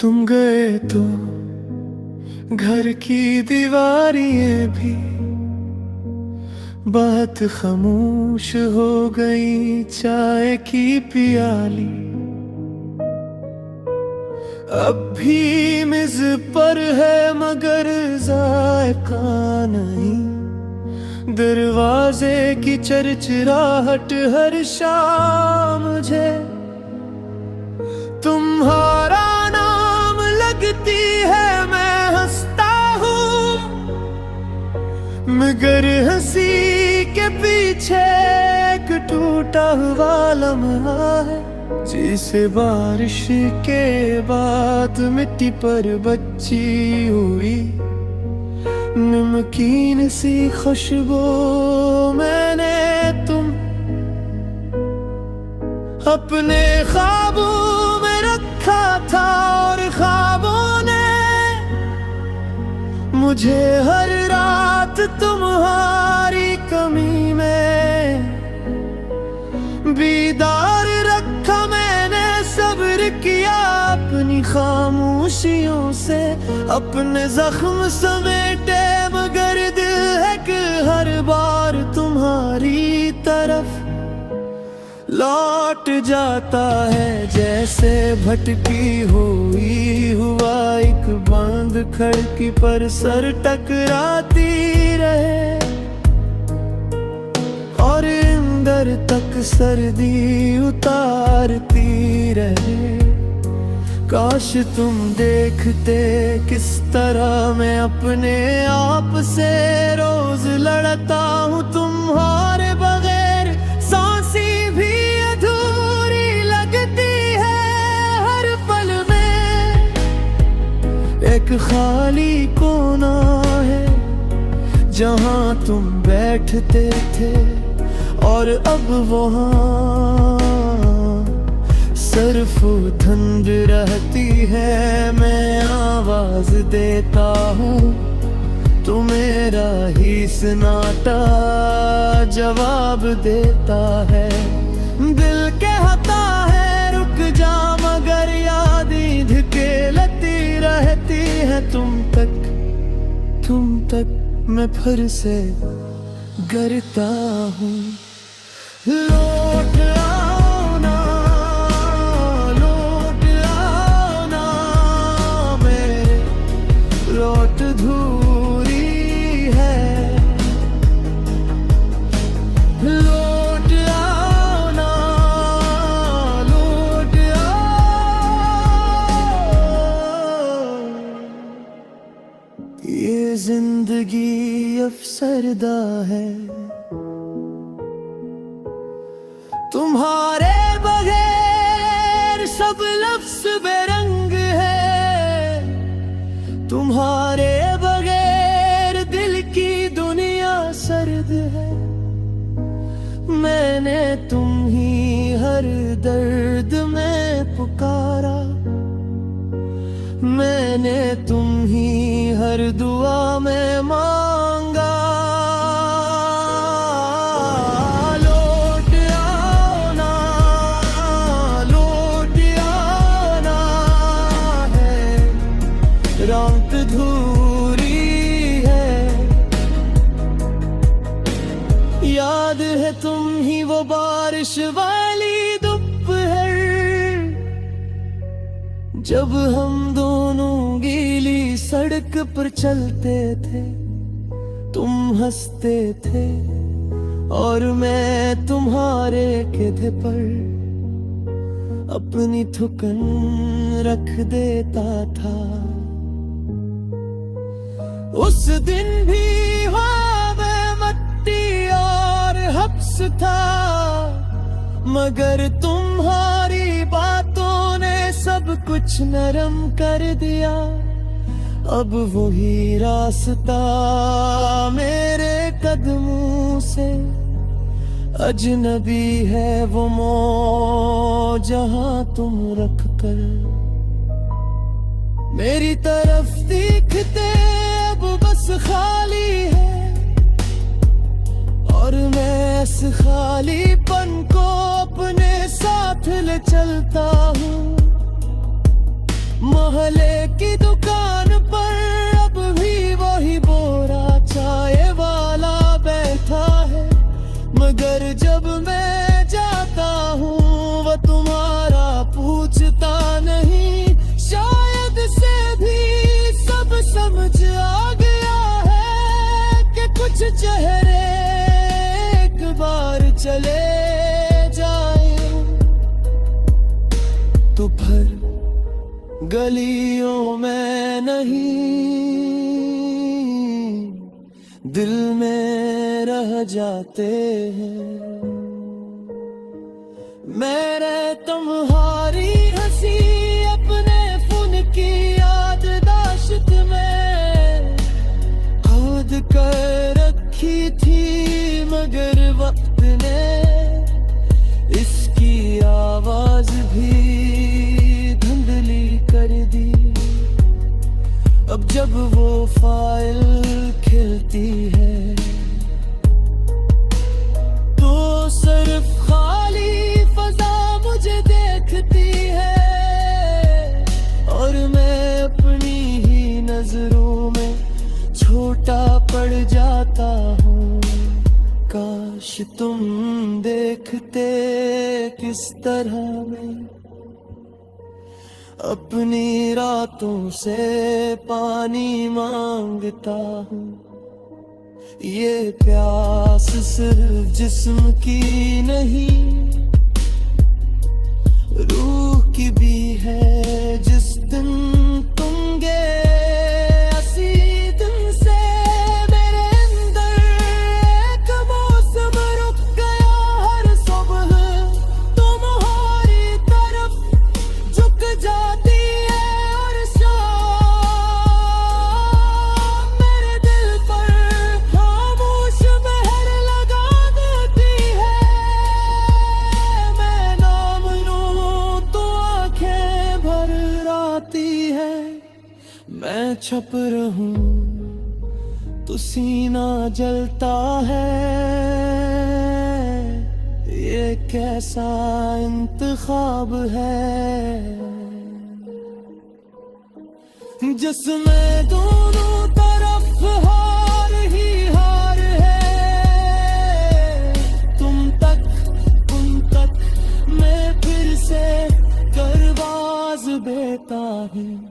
तुम गए तो घर की दीवारें भी बात खामोश हो गई। चाय की प्याली अब भी मेज पर है मगर जायका नहीं। दरवाजे की चरचराहट हर शाम मुझे तुम्हारा नाम लगती है। मैं हंसता हूँ मगर हंसी के पीछे एक टूटा हुआ लम्हा है। जिसे बारिश के बाद मिट्टी पर बची हुई नमकीन सी खुशबू मैंने तुम अपने ख्वाबों में रखा था। और ख्वाबों ने मुझे हर रात तुम्हारी कमी में बीदार रखा। मैंने सब्र किया अपनी खामोशियों से, अपने जख्म समेटे मगर दिल है कि हर बार तुम्हारी तरफ लौट जाता है। जैसे भटकी हुई हुआ एक बंद खिड़की पर सर टकराती रहे और अंदर तक सर्दी उतारती रहे। काश तुम देखते किस तरह मैं अपने आप से रोज लड़ता हूँ। तुम्हारे बगैर सांसी भी अधूरी लगती है। हर पल में एक खाली कोना है जहाँ तुम बैठते थे और अब वहाँ सिर्फ धुंध रहती है। मैं आवाज देता हूँ तो मेरा ही सन्नाटा जवाब देता है। दिल कहता है रुक जा मगर यादें धकेलती रहती है तुम तक मैं फिर से गिरता हूँ। लौट आओ ना, लौट आओ ना मेरे लौट धूरी है। लौट आओ ना, लौट आओ। ये जिंदगी अफसरदा है तुम्हारे बगैर सब लफ्ज़ बेरंग है। तुम्हारे बगैर दिल की दुनिया सर्द है। मैंने तुम ही हर दर्द में पुकारा। मैंने तुम ही हर दुआ में मांगा। रात धूरी है याद है तुम ही वो बारिश वाली दोपहर जब हम दोनों गीली सड़क पर चलते थे। तुम हंसते थे और मैं तुम्हारे कंधे पर अपनी थुकन रख देता था। उस दिन भी ख्वाब मट्टी और हब्स था मगर तुम्हारी बातों ने सब कुछ नरम कर दिया। अब वही रास्ता मेरे कदमों से अजनबी है वो मौत जहां तुम रख कर मेरी तरफ देखते अब बस खाली है। और मैं इस खालीपन को अपने साथ ले चलता हूँ। मोहल्ले की दुकान पर अब भी वही बोरा चाय वाला बैठा है, मगर जब मैं जाता हूँ वो तुम्हारा पूछता नहीं। शायद से भी सब समझ आ गया है कि कुछ चेहरे एक बार चले जाए तो फिर गलियों में नहीं दिल में रह जाते हैं। मेरे तुम्हारी हंसी अपने फोन की याददाश्त में खोद कर रखी थी, मगर वक्त ने इसकी आवाज भी धुंधली कर दी। अब जब वो फाइल खिलती है तो सिर्फ खाली फजा मुझे देखती है, और मैं अपनी ही नजरों में छोटा पड़ जाता हूँ। काश तुम देखते किस तरह मैं अपनी रातों से पानी मांगता हूँ। ये प्यास सिर्फ जिस्म की नहीं, रूह की भी है। जिस दिन तुम गए उसी दिन से मेरे अंदर एक मौसम रुक गया। हर सुबह तुम्हारी तरफ झुक जाती है और शाम मेरे दिल पर खामोश मेहर लगा देती है। मैं नाम लूं तो आंखें भर आती है, मैं छुप रहूं तो सीना जलता है। ये कैसा इंतखाब है जिसमें दोनों तरफ हार ही हार है। तुम तक उन तक मैं फिर से करवाज बेता हूँ।